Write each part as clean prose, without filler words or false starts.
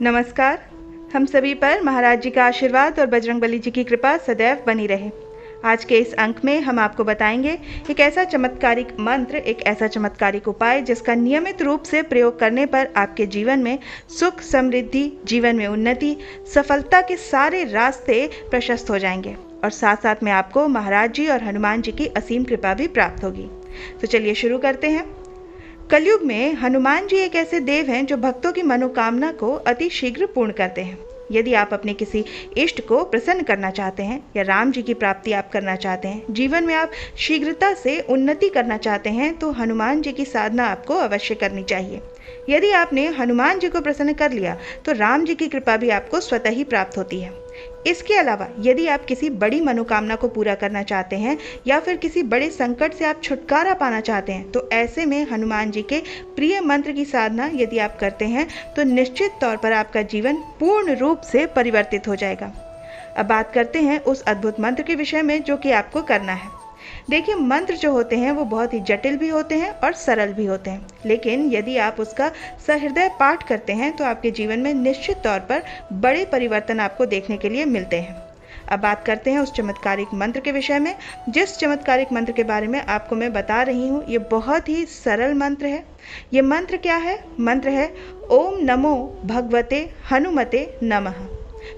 नमस्कार। हम सभी पर महाराज जी का आशीर्वाद और बजरंगबली जी की कृपा सदैव बनी रहे। आज के इस अंक में हम आपको बताएंगे एक ऐसा चमत्कारिक मंत्र, एक ऐसा चमत्कारिक उपाय जिसका नियमित रूप से प्रयोग करने पर आपके जीवन में सुख, समृद्धि, जीवन में उन्नति, सफलता के सारे रास्ते प्रशस्त हो जाएंगे और साथ साथ में आपको महाराज जी और हनुमान जी की असीम कृपा भी प्राप्त होगी। तो चलिए शुरू करते हैं। कलयुग में हनुमान जी एक ऐसे देव हैं जो भक्तों की मनोकामना को अति शीघ्र पूर्ण करते हैं। यदि आप अपने किसी इष्ट को प्रसन्न करना चाहते हैं या राम जी की प्राप्ति आप करना चाहते हैं, जीवन में आप शीघ्रता से उन्नति करना चाहते हैं, तो हनुमान जी की साधना आपको अवश्य करनी चाहिए। यदि आपने हनुमान जी को प्रसन्न कर लिया तो राम जी की कृपा भी आपको स्वतः ही प्राप्त होती है। इसके अलावा यदि आप किसी बड़ी मनोकामना को पूरा करना चाहते हैं या फिर किसी बड़े संकट से आप छुटकारा पाना चाहते हैं, तो ऐसे में हनुमान जी के प्रिय मंत्र की साधना यदि आप करते हैं तो निश्चित तौर पर आपका जीवन पूर्ण रूप से परिवर्तित हो जाएगा। अब बात करते हैं उस अद्भुत मंत्र के विषय में जो कि आपको करना है। देखिए, मंत्र जो होते हैं वो बहुत ही जटिल भी होते हैं और सरल भी होते हैं, लेकिन यदि आप उसका सहृदय पाठ करते हैं तो आपके जीवन में निश्चित तौर पर बड़े परिवर्तन आपको देखने के लिए मिलते हैं। अब बात करते हैं उस चमत्कारिक मंत्र के विषय में। जिस चमत्कारिक मंत्र के बारे में आपको मैं बता रही हूँ, ये बहुत ही सरल मंत्र है। ये मंत्र क्या है? मंत्र है ओम नमो भगवते हनुमते नमः।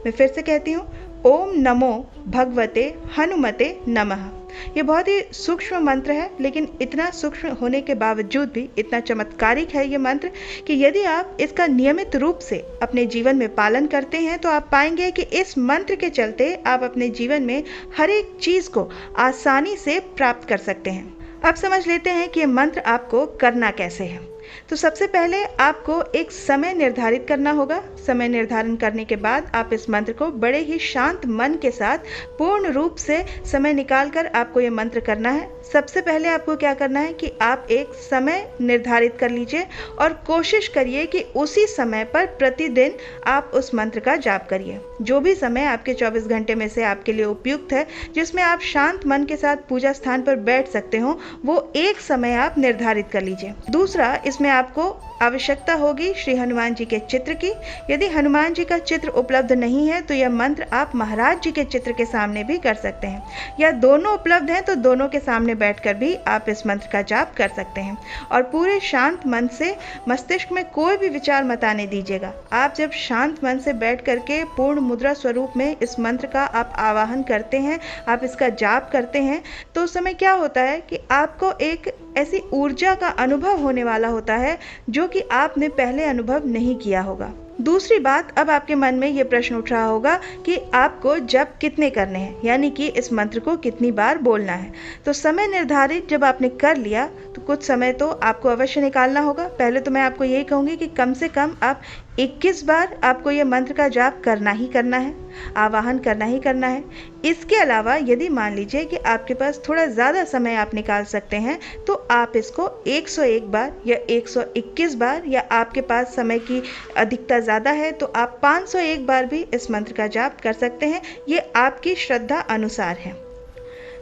मैं फिर से कहती हूँ, ओम नमो भगवते हनुमते नमः। ये बहुत ही सूक्ष्म मंत्र है, लेकिन इतना सूक्ष्म होने के बावजूद भी इतना चमत्कारिक है ये मंत्र कि यदि आप इसका नियमित रूप से अपने जीवन में पालन करते हैं तो आप पाएंगे कि इस मंत्र के चलते आप अपने जीवन में हर एक चीज़ को आसानी से प्राप्त कर सकते हैं। अब समझ लेते हैं कि ये मंत्र आपको करना कैसे है। तो सबसे पहले आपको एक समय निर्धारित करना होगा। समय निर्धारण करने के बाद आप इस मंत्र को बड़े ही शांत मन के साथ पूर्ण रूप से समय निकालकर आपको ये मंत्र करना है। सबसे पहले आपको क्या करना है कि आप एक समय निर्धारित कर लीजिए और कोशिश करिए कि उसी समय पर प्रतिदिन आप उस मंत्र का जाप करिए। जो भी समय आपके 24 घंटे में से आपके लिए उपयुक्त है, जिसमें आप शांत मन के साथ पूजा स्थान पर बैठ सकते हो, वो एक समय आप निर्धारित कर लीजिए। दूसरा, इसमें आपको आवश्यकता होगी श्री हनुमान जी के चित्र की। यदि हनुमान जी का चित्र उपलब्ध नहीं है तो यह मंत्र आप महाराज जी के चित्र के सामने भी कर सकते हैं, या दोनों उपलब्ध हैं तो दोनों के सामने बैठकर भी आप इस मंत्र का जाप कर सकते हैं। और पूरे शांत मन से मस्तिष्क में कोई भी विचार मत आने दीजिएगा। आप जब शांत मन से बैठ करके पूर्ण मुद्रा स्वरूप में इस मंत्र का आप आवाहन करते हैं, आप इसका जाप करते हैं, तो उस समय क्या होता है कि आपको एक ऐसी ऊर्जा का अनुभव होने वाला होता है जो कि आपने पहले अनुभव नहीं किया होगा। दूसरी बात, अब आपके मन में ये प्रश्न उठ रहा होगा कि आपको जप कितने करने हैं, यानी कि इस मंत्र को कितनी बार बोलना है। तो समय निर्धारित जब आपने कर लिया तो कुछ समय तो आपको अवश्य निकालना होगा। पहले तो मैं आपको यही कहूँगी कि कम से कम आप 21 बार आपको ये मंत्र का जाप करना ही करना है, आवाहन करना ही करना है। इसके अलावा यदि मान लीजिए कि आपके पास थोड़ा ज़्यादा समय आप निकाल सकते हैं तो आप इसको 101 बार या 121 बार, या आपके पास समय की अधिकता ज़्यादा है तो आप 501 बार भी इस मंत्र का जाप कर सकते हैं। ये आपकी श्रद्धा अनुसार है।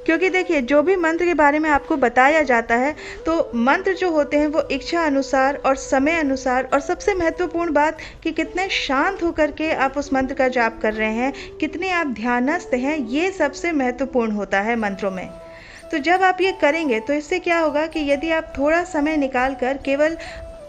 क्योंकि देखिए, जो भी मंत्र के बारे में आपको बताया जाता है तो मंत्र जो होते हैं वो इच्छा अनुसार और समय अनुसार, और सबसे महत्वपूर्ण बात कि कितने शांत होकर के आप उस मंत्र का जाप कर रहे हैं, कितने आप ध्यानस्थ हैं, ये सबसे महत्वपूर्ण होता है मंत्रों में। तो जब आप ये करेंगे तो इससे क्या होगा कि यदि आप थोड़ा समय निकाल कर केवल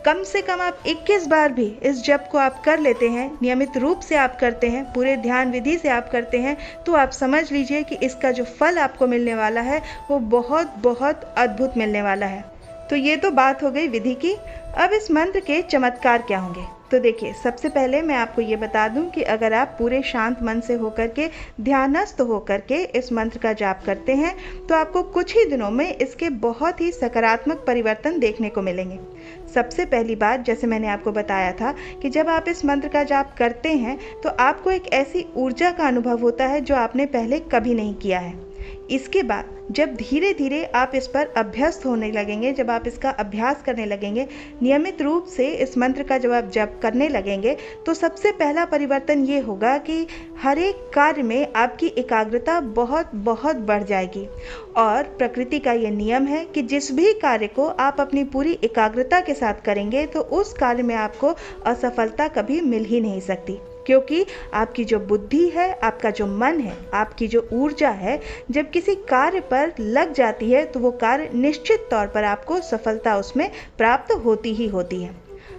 कम से कम आप 21 बार भी इस जप को आप कर लेते हैं, नियमित रूप से आप करते हैं, पूरे ध्यान विधि से आप करते हैं, तो आप समझ लीजिए कि इसका जो फल आपको मिलने वाला है वो बहुत बहुत अद्भुत मिलने वाला है। तो ये तो बात हो गई विधि की। अब इस मंत्र के चमत्कार क्या होंगे? तो देखिए, सबसे पहले मैं आपको ये बता दूं कि अगर आप पूरे शांत मन से होकर के, ध्यानस्थ होकर के इस मंत्र का जाप करते हैं तो आपको कुछ ही दिनों में इसके बहुत ही सकारात्मक परिवर्तन देखने को मिलेंगे। सबसे पहली बात, जैसे मैंने आपको बताया था कि जब आप इस मंत्र का जाप करते हैं तो आपको एक ऐसी ऊर्जा का अनुभव होता है जो आपने पहले कभी नहीं किया है। इसके बाद जब धीरे धीरे आप इस पर अभ्यस्त होने लगेंगे, जब आप इसका अभ्यास करने लगेंगे, नियमित रूप से इस मंत्र का जब आप जप करने लगेंगे, तो सबसे पहला परिवर्तन ये होगा कि हर एक कार्य में आपकी एकाग्रता बहुत बहुत बढ़ जाएगी। और प्रकृति का ये नियम है कि जिस भी कार्य को आप अपनी पूरी एकाग्रता के साथ करेंगे तो उस कार्य में आपको असफलता कभी मिल ही नहीं सकती, क्योंकि आपकी जो बुद्धि है, आपका जो मन है, आपकी जो ऊर्जा है, जब किसी कार्य पर लग जाती है तो वो कार्य निश्चित तौर पर आपको सफलता उसमें प्राप्त होती ही होती है।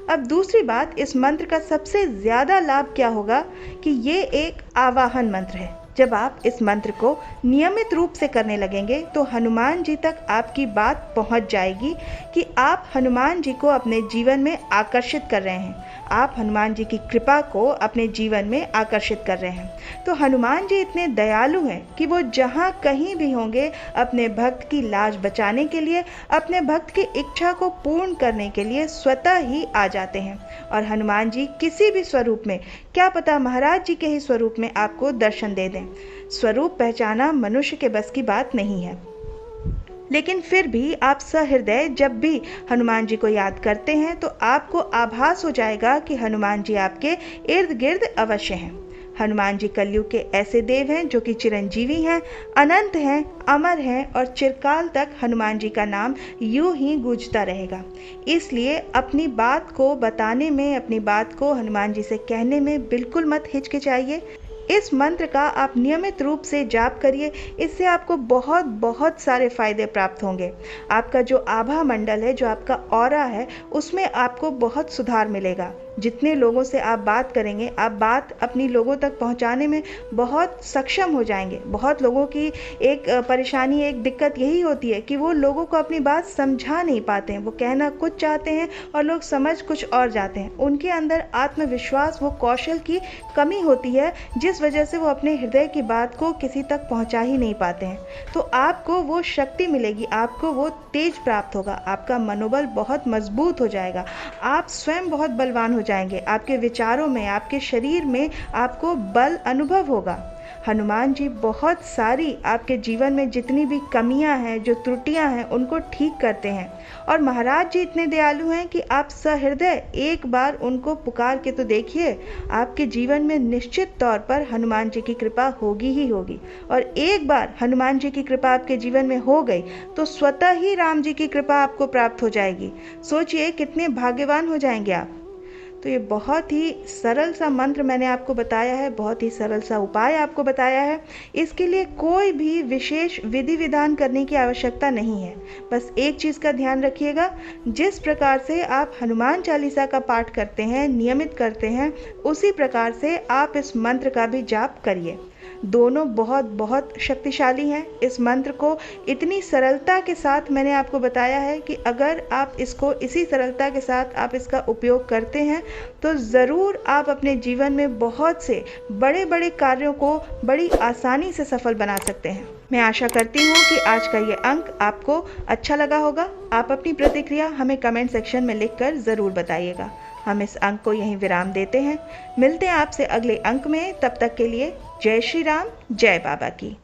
अब दूसरी बात, इस मंत्र का सबसे ज़्यादा लाभ क्या होगा कि ये एक आवाहन मंत्र है। जब आप इस मंत्र को नियमित रूप से करने लगेंगे तो हनुमान जी तक आपकी बात पहुंच जाएगी कि आप हनुमान जी को अपने जीवन में आकर्षित कर रहे हैं, आप हनुमान जी की कृपा को अपने जीवन में आकर्षित कर रहे हैं। तो हनुमान जी इतने दयालु हैं कि वो जहाँ कहीं भी होंगे अपने भक्त की लाज बचाने के लिए, अपने भक्त की इच्छा को पूर्ण करने के लिए स्वतः ही आ जाते हैं। और हनुमान जी किसी भी स्वरूप में, क्या पता महाराज जी के ही स्वरूप में आपको दर्शन दे दें। स्वरूप पहचाना मनुष्य के बस की बात नहीं है, लेकिन फिर भी आप सहृदय जब भी हनुमान जी को याद करते हैं तो आपको आभास हो जाएगा कि हनुमान जी आपके इर्द गिर्द अवश्य हैं। हनुमान जी कलयुग के ऐसे देव हैं जो कि चिरंजीवी हैं, अनंत हैं, अमर हैं और चिरकाल तक हनुमान जी का नाम यूं ही गूंजता रहेगा। इसलिए अपनी बात को बताने में, अपनी बात को हनुमान जी से कहने में बिल्कुल मत हिचकिचाइए। इस मंत्र का आप नियमित रूप से जाप करिए, इससे आपको बहुत बहुत सारे फायदे प्राप्त होंगे। आपका जो आभा मंडल है, जो आपका ऑरा है, उसमें आपको बहुत सुधार मिलेगा। जितने लोगों से आप बात करेंगे, आप बात अपनी लोगों तक पहुंचाने में बहुत सक्षम हो जाएंगे। बहुत लोगों की एक परेशानी, एक दिक्कत यही होती है कि वो लोगों को अपनी बात समझा नहीं पाते हैं। वो कहना कुछ चाहते हैं और लोग समझ कुछ और जाते हैं। उनके अंदर आत्मविश्वास, वो कौशल की कमी होती है, जिस वजह से वो अपने हृदय की बात को किसी तक पहुंचा ही नहीं पाते हैं। तो आपको वो शक्ति मिलेगी, आपको वो तेज प्राप्त होगा, आपका मनोबल बहुत मजबूत हो जाएगा, आप स्वयं बहुत बलवान हो जाएंगे। आपके विचारों में, आपके शरीर में आपको बल अनुभव होगा। हनुमान जी बहुत सारी आपके जीवन में जितनी भी कमियां हैं, जो त्रुटियां हैं, उनको ठीक करते हैं। और महाराज जी इतने दयालु हैं कि आप सहृदय एक बार उनको पुकार के तो देखिए, आपके जीवन में निश्चित तौर पर हनुमान जी की कृपा होगी ही होगी। और एक बार हनुमान जी की कृपा आपके जीवन में हो गई तो स्वतः ही राम जी की कृपा आपको प्राप्त हो जाएगी। सोचिए कितने भाग्यवान हो जाएंगे आप। तो ये बहुत ही सरल सा मंत्र मैंने आपको बताया है, बहुत ही सरल सा उपाय आपको बताया है। इसके लिए कोई भी विशेष विधि विधान करने की आवश्यकता नहीं है। बस एक चीज़ का ध्यान रखिएगा, जिस प्रकार से आप हनुमान चालीसा का पाठ करते हैं, नियमित करते हैं, उसी प्रकार से आप इस मंत्र का भी जाप करिए। दोनों बहुत बहुत शक्तिशाली हैं। इस मंत्र को इतनी सरलता के साथ मैंने आपको बताया है कि अगर आप इसको इसी सरलता के साथ आप इसका उपयोग करते हैं तो ज़रूर आप अपने जीवन में बहुत से बड़े बड़े कार्यों को बड़ी आसानी से सफल बना सकते हैं। मैं आशा करती हूँ कि आज का ये अंक आपको अच्छा लगा होगा। आप अपनी प्रतिक्रिया हमें कमेंट सेक्शन में लिखकर ज़रूर बताइएगा। हम इस अंक को यहीं विराम देते हैं। मिलते हैं आपसे अगले अंक में। तब तक के लिए जय श्री राम, जय बाबा की।